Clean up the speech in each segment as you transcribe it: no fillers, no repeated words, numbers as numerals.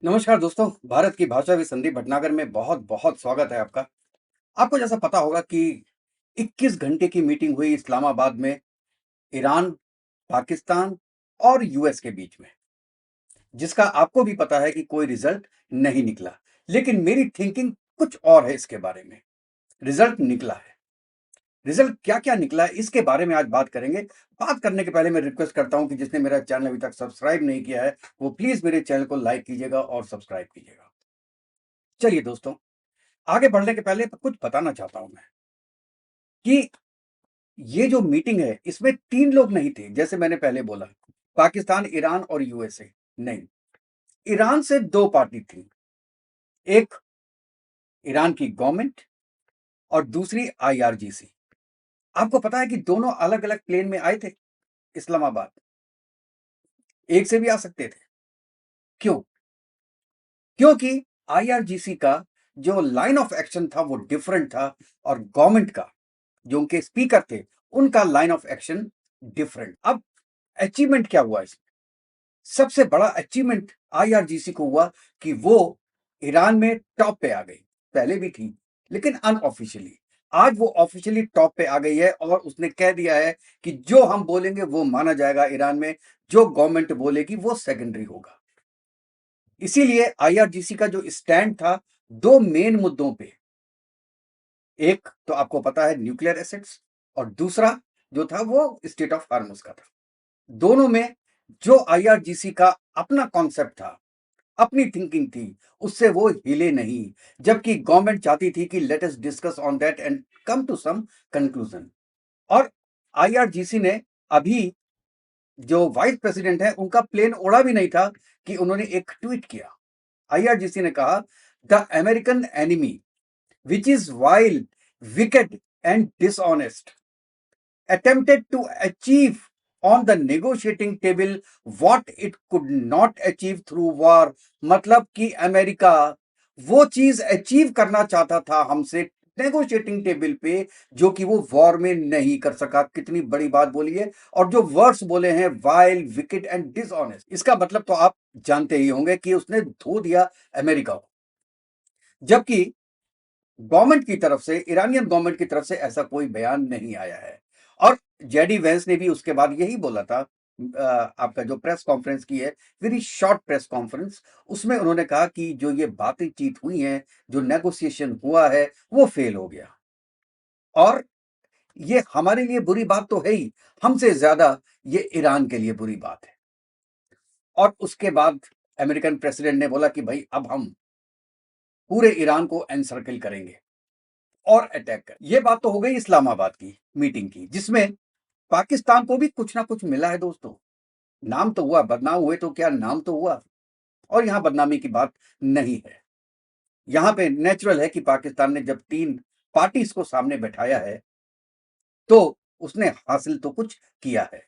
नमस्कार दोस्तों, भारत की भाषा भी संदीप भटनागर में बहुत-बहुत स्वागत है आपका। आपको जैसा पता होगा कि 21 घंटे की मीटिंग हुई इस्लामाबाद में ईरान, पाकिस्तान और यूएस के बीच में, जिसका आपको भी पता है कि कोई रिजल्ट नहीं निकला। लेकिन मेरी थिंकिंग कुछ और है इसके बारे में। रिजल्ट निकला है। रिजल्ट क्या-क्या निकला है इसके बारे में आज बात करेंगे। बात करने के पहले मैं रिक्वेस्ट करता हूं कि जिसने मेरा चैनल अभी तक सब्सक्राइब नहीं किया है, वो प्लीज मेरे चैनल को लाइक कीजिएगा और सब्सक्राइब कीजिएगा। चलिए दोस्तों, आगे बढ़ने के पहले कुछ बताना चाहता हूं मैं कि ये जो मीटिंग है इसमें 3 लोग नहीं थे, जैसे मैंने पहले बोला, पाकिस्तान, ईरान और यूएसए। नहीं, ईरान से 2 पार्टी थी। एक ईरान की गवर्नमेंट और दूसरी आईआरजीसी। आपको पता है कि दोनों अलग-अलग प्लेन में आए थे इस्लामाबाद। एक से भी आ सकते थे। क्यों? क्योंकि आईआरजीसी का जो लाइन ऑफ एक्शन था वो डिफरेंट था और गवर्नमेंट का जो उनके स्पीकर थे, उनका लाइन ऑफ एक्शन डिफरेंट। अब अचीवमेंट क्या हुआ इसमें? सबसे बड़ा अचीवमेंट आईआरजीसी को हुआ कि वो ईरान में टॉप पे आ गई। पहले भी थी, लेकिन अनऑफिशियली। आज वो ऑफिशियली टॉप पे आ गई है और उसने कह दिया है कि जो हम बोलेंगे वो माना जाएगा ईरान में, जो गवर्नमेंट बोलेगी वो सेकेंडरी होगा। इसीलिए आईआरजीसी का जो स्टैंड था, दो मेन मुद्दों पे, एक तो आपको पता है न्यूक्लियर एसेट्स, और दूसरा जो था वो स्टेट ऑफ हार्मस का था। दोनों में जो आईआरजीसी का अपना कॉन्सेप्ट था, अपनी थिंकिंग थी, उससे वो हिले नहीं। जबकि गवर्नमेंट चाहती थी कि let us discuss on that and come to some conclusion. और आईआरजीसी ने अभी जो वाइस प्रेसिडेंट है उनका प्लेन उड़ा भी नहीं था कि उन्होंने एक ट्वीट किया। आईआरजीसी ने कहा, the American enemy which is wild, wicked and dishonest attempted to achieve on the negotiating table what it could not achieve through war। मतलब कि अमेरिका वो चीज अचीव करना चाहता था हमसे नेगोशिएटिंग टेबल पे, जो कि वो वॉर में नहीं कर सका। कितनी बड़ी बात बोली है। और जो वर्ड्स बोले हैं, वाइल, विकेड एंड डिसऑनेस्ट, इसका मतलब तो आप जानते ही होंगे कि उसने धो दिया अमेरिका को। जबकि गवर्नमेंट की तरफ से, ईरानियन गवर्नमेंट की तरफ से ऐसा कोई बयान नहीं आया है। और जेडी वेंस ने भी उसके बाद यही बोला था। आपका जो प्रेस कॉन्फ्रेंस की है, वेरी शॉर्ट प्रेस कॉन्फ्रेंस, उसमें उन्होंने कहा कि जो ये बातचीत हुई है, जो नेगोशिएशन हुआ है, वो फेल हो गया। और ये हमारे लिए बुरी बात तो है ही, हमसे ज्यादा ये ईरान के लिए बुरी बात है। और उसके बाद अमेरिकन प्रेसिडेंट ने बोला कि भाई अब हम पूरे ईरान को एनसर्कल करेंगे और अटैक कर। ये बात तो हो गई इस्लामाबाद की मीटिंग की, जिसमें पाकिस्तान को भी कुछ ना कुछ मिला है दोस्तों। नाम तो हुआ, बदनाम हुए तो क्या, नाम तो हुआ। और यहां बदनामी की बात नहीं है। यहां पे नेचुरल है कि पाकिस्तान ने जब 3 पार्टीज को सामने बैठाया है, तो उसने हासिल तो कुछ किया है।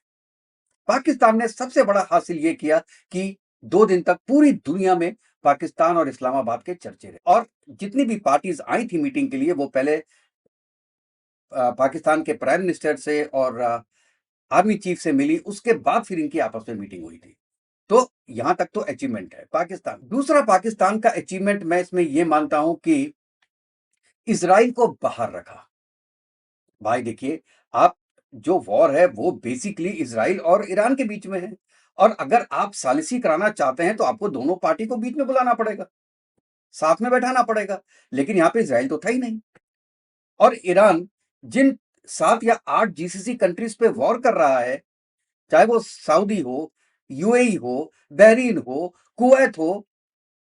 पाकिस्तान ने सबसे बड़ा हासिल यह किया कि 2 दिन तक पूरी दुनिया में पाकिस्तान और इस्लामाबाद के चर्चे रहे। और जितनी भी पार्टीज आई थी मीटिंग के लिए, वो पहले पाकिस्तान के प्राइम मिनिस्टर से और आर्मी चीफ से मिली, उसके बाद फिर इनकी आपस में मीटिंग हुई थी। तो यहां तक तो अचीवमेंट है पाकिस्तान। दूसरा पाकिस्तान का अचीवमेंट मैं इसमें यह मानता हूं कि इसराइल को बाहर रखा। भाई देखिए, आप जो वॉर है वो बेसिकली इसराइल और ईरान के बीच में है। और अगर आप सालिसी कराना चाहते हैं तो आपको दोनों पार्टी को बीच में बुलाना पड़ेगा, साथ में बैठाना पड़ेगा। लेकिन यहां पे इसराइल तो था ही नहीं। और ईरान जिन 7 या 8 जीसीसी कंट्रीज पे वॉर कर रहा है, चाहे वो सऊदी हो, यूएई हो, बहरीन हो, कुवैत हो,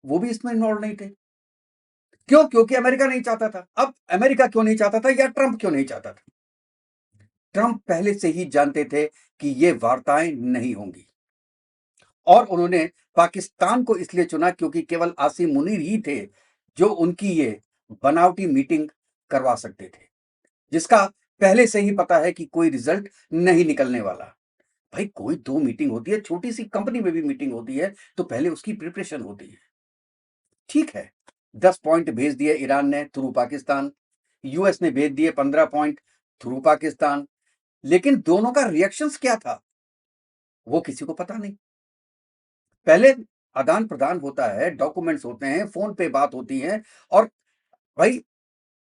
वो भी इसमें इन्वॉल्व नहीं थे। क्यों? क्योंकि अमेरिका नहीं चाहता था। अब अमेरिका क्यों नहीं चाहता था या ट्रंप क्यों नहीं चाहता था? ट्रंप पहले से ही जानते थे कि ये वार्ताएं नहीं होंगी। और उन्होंने पाकिस्तान को इसलिए चुना क्योंकि केवल आसिम मुनीर ही थे जो उनकी ये बनावटी मीटिंग करवा सकते थे, जिसका पहले से ही पता है कि कोई रिजल्ट नहीं निकलने वाला। भाई कोई 2 मीटिंग होती है, छोटी सी कंपनी में भी मीटिंग होती है, तो पहले उसकी प्रिपरेशन होती है। ठीक है, 10 पॉइंट भेज दिए ईरान ने थ्रू पाकिस्तान, यूएस ने भेज दिए 15 पॉइंट थ्रू पाकिस्तान। लेकिन दोनों का रिएक्शंस क्या था, वो किसी को पता नहीं। पहले आदान-प्रदान होता है, डॉक्यूमेंट्स होते हैं, फ़ोन पे बात होती है और भाई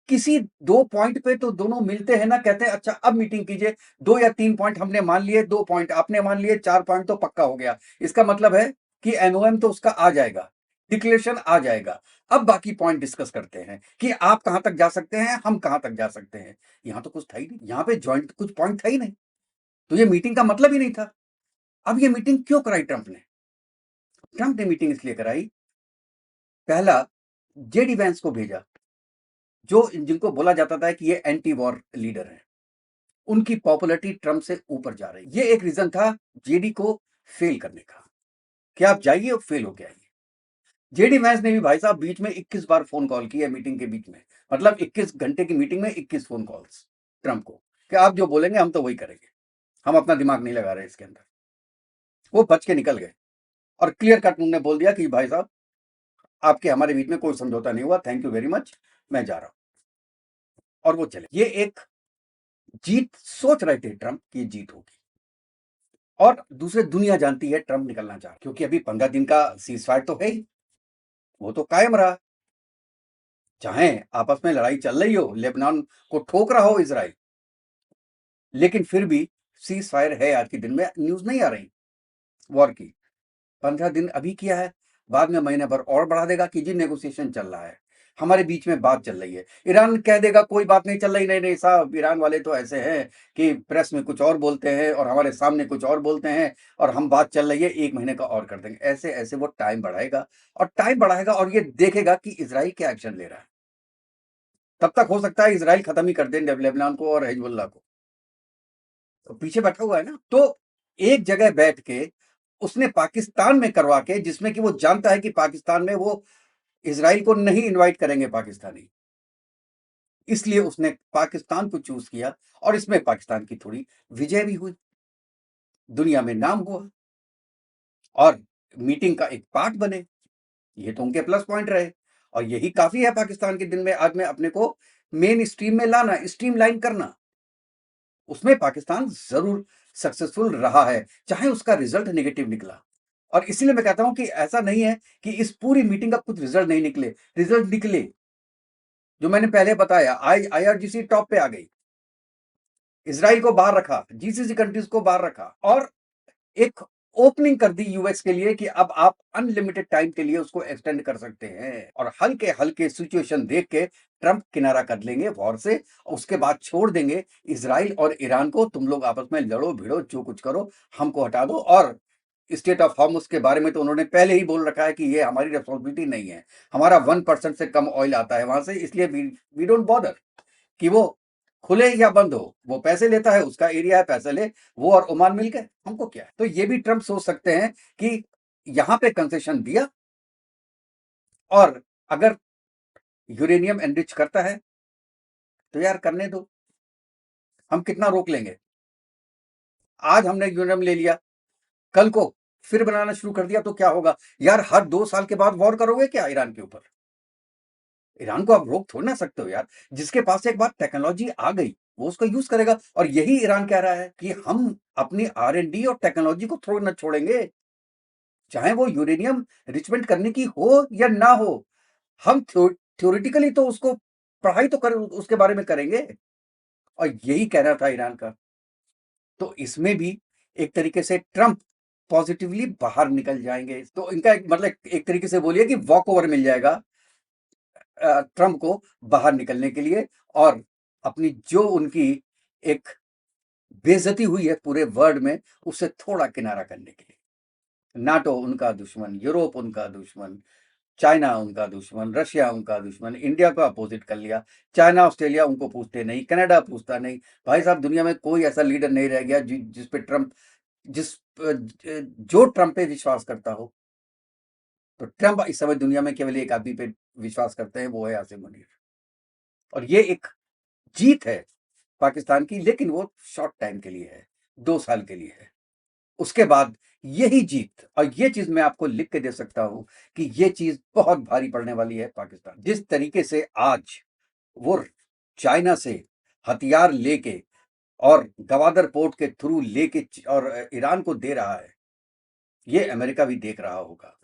किसी 2 पॉइंट पे तो दोनों मिलते हैं ना, कहते हैं अच्छा अब मीटिंग कीजिए, 2 या 3 पॉइंट हमने मान लिए, 2 पॉइंट आपने मान लिए, 4 पॉइंट तो पक्का हो गया। इसका मतलब है कि एमओएम तो उसका आ जाएगा, डिक्लेरेशन आ जाएगा। अब बाकी पॉइंट डिस्कस करते हैं कि आप कहां तक जा सकते हैं, हम कहां तक जा सकते हैं। यहां तो कुछ था ही नहीं, यहां पे जॉइंट कुछ पॉइंट था ही नहीं, तो ये मीटिंग का मतलब ही नहीं था। अब ये मीटिंग क्यों कराई ट्रंप ने? ट्रंप ने मीटिंग इसलिए कराई, पहला जेडी वैंस को भेजा, जो जिनको बोला जाता था कि ये एंटी वॉर लीडर है, उनकी पॉपुलैरिटी ट्रंप से ऊपर जा रही। ये एक रीजन था जेडी को फेल करने का कि आप जाइए और फेल होके आइए। जेडी वैंस ने भी भाई साहब बीच में 21 बार फोन कॉल किया मीटिंग के बीच में, मतलब 21 घंटे की मीटिंग में 21 फोन कॉल्स ट्रंप को कि आप जो बोलेंगे हम तो वही करेंगे, हम अपना दिमाग नहीं लगा रहे इसके अंदर। वो बच के निकल गए और क्लियर कट उन्होंने बोल दिया कि भाई साहब आपके हमारे बीच में कोई समझौता नहीं हुआ, थैंक यू वेरी मच, मैं जा रहा हूं। और वो चले। ये एक जीत सोच रहे थे ट्रंप की जीत होगी, और दूसरे दुनिया जानती है ट्रंप निकलना चाह, क्योंकि अभी 15 दिन का सीज फायर तो है ही, वो तो कायम रहा। चाहे आपस में लड़ाई चल रही हो, लेबनान को ठोक रहा हो इजराइल, लेकिन फिर भी सीज फायर है। आज के दिन में न्यूज नहीं आ रही वॉर की। 15 दिन अभी किया है, बाद में महीने भर और बढ़ा देगा कि जी नेगोशिएशन चल रहा है, हमारे बीच में बात चल रही है। ईरान कह देगा कोई बात नहीं चल रही, नहीं नहीं साहब, ईरान वाले तो ऐसे हैं कि प्रेस में कुछ और बोलते हैं और हमारे सामने कुछ और बोलते हैं, और हम बात चल रही है 1 महीने का और कर देंगे। ऐसे ऐसे वो टाइम बढ़ाएगा और टाइम बढ़ाएगा और ये देखेगा कि इजराइल क्या एक्शन ले रहा है। तब तक हो सकता है इजराइल खत्म ही कर दे लेबनान को और हिजबुल्लाह को, तो पीछे बैठा हुआ है ना। तो एक जगह बैठ के उसने पाकिस्तान में करवा के, जिसमें कि वो जानता है कि पाकिस्तान में वो इजराइल को नहीं इनवाइट करेंगे पाकिस्तानी, इसलिए उसने पाकिस्तान को चूज किया और इसमें पाकिस्तान की थोड़ी विजय भी हुई, दुनिया में नाम हुआ और मीटिंग का एक पार्ट बने। ये तो उनके प्लस पॉइंट रहे और यही काफी है पाकिस्तान के दिन में आज में अपने को मेन स्ट्रीम में लाना, स्ट्रीम लाइन करना। उसमें पाकिस्तान जरूर सक्सेसफुल रहा है, चाहे उसका रिजल्ट नेगेटिव निकला। और इसीलिए मैं कहता हूं कि ऐसा नहीं है कि इस पूरी मीटिंग का कुछ रिजल्ट नहीं निकले, रिजल्ट निकले। जो मैंने पहले बताया, आईआरजीसी टॉप पे आ गई, इजराइल को बाहर रखा, जीसीसी कंट्रीज को बाहर रखा और एक ओपनिंग कर दी यूएस के लिए कि अब आप अनलिमिटेड टाइम के लिए उसको एक्सटेंड कर सकते हैं। और हल्के हल्के सिचुएशन देख के ट्रंप किनारा कर लेंगे वॉर से, उसके बाद छोड़ देंगे इजराइल और ईरान को, तुम लोग आपस में लड़ो भिड़ो जो कुछ करो, हमको हटा दो। और स्टेट ऑफ हॉर्मुज के बारे में तो उन्होंने पहले ही बोल रखा है कि ये हमारी रिस्पॉन्सिबिलिटी नहीं है, हमारा 1% से कम ऑयल आता है वहां से, इसलिए वी डोंट बॉदर कि वो खुले या बंद हो, वो पैसे लेता है, उसका एरिया है, पैसे ले, वो और ओमान मिल गए, हमको क्या है। तो ये भी ट्रंप सोच सकते हैं कि यहां पे कंसेशन दिया और अगर यूरेनियम एनरिच करता है तो यार करने दो, हम कितना रोक लेंगे। आज हमने यूरेनियम ले लिया, कल को फिर बनाना शुरू कर दिया तो क्या होगा यार? हर 2 साल के बाद वॉर करोगे क्या ईरान के ऊपर? ईरान को आप रोक थोड़ी ना सकते हो यार। जिसके पास एक बार टेक्नोलॉजी आ गई वो उसको यूज करेगा, और यही ईरान कह रहा है कि हम अपनी R&D और टेक्नोलॉजी को थोड़ा ना छोड़ेंगे, चाहे वो यूरेनियम रिचमेंट करने की हो या ना हो। हम थ्योरेटिकली तो उसको पढ़ाई तो कर उसके बारे में करेंगे, और यही कहना था ईरान का। तो इसमें भी एक तरीके से ट्रंप पॉजिटिवली बाहर निकल जाएंगे, तो इनका एक मतलब एक तरीके से बोलिए कि वॉक ओवर मिल जाएगा ट्रंप को बाहर निकलने के लिए, और अपनी जो उनकी एक बेइज्जती हुई है पूरे वर्ल्ड में उससे थोड़ा किनारा करने के लिए। नाटो उनका दुश्मन, यूरोप उनका दुश्मन, चाइना उनका दुश्मन, रशिया उनका दुश्मन, इंडिया को अपोजिट कर लिया। चाइना ऑस्ट्रेलिया उनको पूछते नहीं, कनाडा पूछता नहीं। भाई साहब दुनिया में कोई ऐसा लीडर नहीं रह गया जिस पे ट्रंप जिस जो ट्रंप पे विश्वास करता हो। तो ट्रंप इस समय दुनिया में केवल एक आदमी पे विश्वास करते हैं, वो है आसिम मुनीर। और ये एक जीत है पाकिस्तान की, लेकिन वो शॉर्ट टाइम के लिए है, 2 साल के लिए है। उसके बाद यही जीत, और ये चीज मैं आपको लिख के दे सकता हूं कि ये चीज बहुत भारी पड़ने वाली है पाकिस्तान। जिस तरीके से आज वो चाइना से हथियार लेके और गवादर पोर्ट के थ्रू लेके और ईरान को दे रहा है, ये अमेरिका भी देख रहा होगा।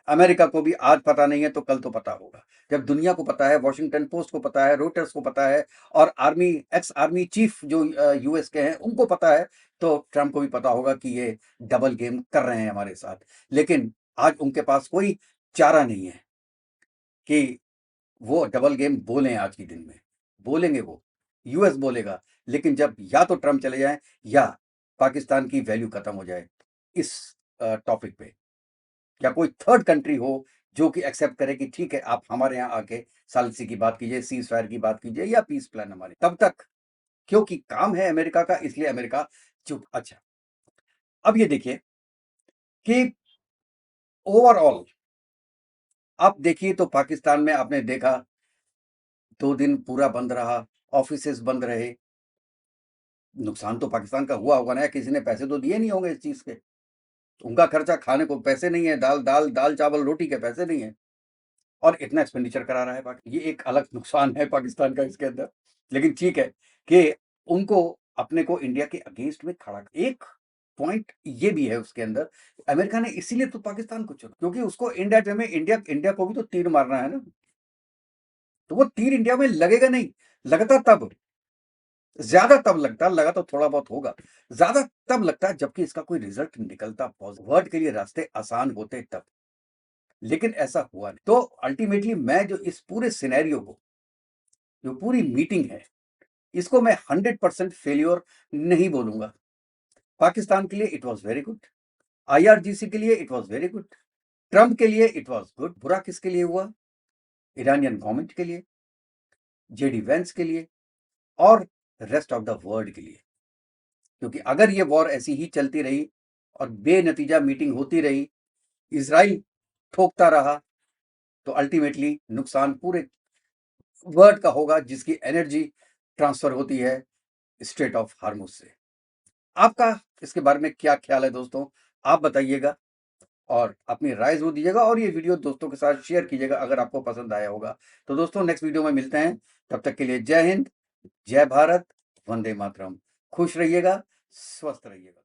अमेरिका को भी आज पता नहीं है तो कल तो पता होगा। जब दुनिया को पता है, वॉशिंगटन पोस्ट को पता है, रॉयटर्स को पता है और एक्स आर्मी चीफ जो यूएस के हैं उनको पता है, तो ट्रंप को भी पता होगा कि ये डबल गेम कर रहे हैं हमारे साथ। लेकिन आज उनके पास कोई चारा नहीं है कि वो डबल गेम बोलें। आज के दिन में बोलेंगे, वो यूएस बोलेगा, लेकिन जब या तो ट्रंप चले जाए या पाकिस्तान की वैल्यू खत्म हो जाए इस टॉपिक पे, या कोई थर्ड कंट्री हो जो कि एक्सेप्ट करे कि ठीक है आप हमारे यहाँ आके सालिसी की बात कीजिए, सीज फायर की बात कीजिए या पीस प्लान हमारे, तब तक क्योंकि काम है अमेरिका का, इसलिए अमेरिका चुप। अच्छा, अब ये देखिए कि ओवरऑल आप देखिए तो पाकिस्तान में आपने देखा 2 दिन पूरा बंद रहा, ऑफिसेस बंद रहे। नुकसान तो पाकिस्तान का हुआ होगा ना, किसी ने पैसे तो दिए नहीं होंगे इस चीज के, उनका खर्चा खाने को पैसे नहीं है, दाल चावल रोटी के पैसे नहीं है और इतना एक्सपेंडिचर करा रहा है ये एक अलग नुकसान है पाकिस्तान का इसके अंदर। लेकिन ठीक है कि उनको अपने को इंडिया के अगेंस्ट में खड़ा, एक पॉइंट ये भी है उसके अंदर, अमेरिका ने इसीलिए तो पाकिस्तान को चुना क्योंकि उसको इंडिया में इंडिया इंडिया को भी तो तीर मारना है ना, तो वो तीर इंडिया में लगेगा नहीं, लगता तब, ज्यादा तब लगता, लगा तो थोड़ा बहुत होगा, ज्यादा तब लगता है जबकि इसका कोई रिजल्ट निकलता, वर्ड के लिए रास्ते आसान होते तब, लेकिन ऐसा हुआ नहीं। तो अल्टीमेटली मैं जो इस पूरे सिनेरियो को, जो पूरी मीटिंग है, इसको मैं 100% फेल्योर नहीं बोलूंगा। पाकिस्तान के लिए it was very good, IRGC के लिए it was very good, Trump के लिए इट वॉज गुड। बुरा किसके लिए हुआ? ईरानियन गवर्नमेंट के लिए, जेडी वेंस के लिए और रेस्ट ऑफ द वर्ल्ड के लिए। क्योंकि अगर ये वॉर ऐसी ही चलती रही और बेनतीजा मीटिंग होती रही, इसराइल ठोकता रहा, तो अल्टीमेटली नुकसान पूरे वर्ल्ड का होगा जिसकी एनर्जी ट्रांसफर होती है स्ट्रेट ऑफ हार्मुज से। आपका इसके बारे में क्या ख्याल है दोस्तों? आप बताइएगा और अपनी राय जरूर दीजिएगा और ये वीडियो दोस्तों के साथ शेयर कीजिएगा अगर आपको पसंद आया होगा। तो दोस्तों नेक्स्ट वीडियो में मिलते हैं, तब तक के लिए जय हिंद, जय भारत, वंदे मातरम। खुश रहिएगा, स्वस्थ रहिएगा।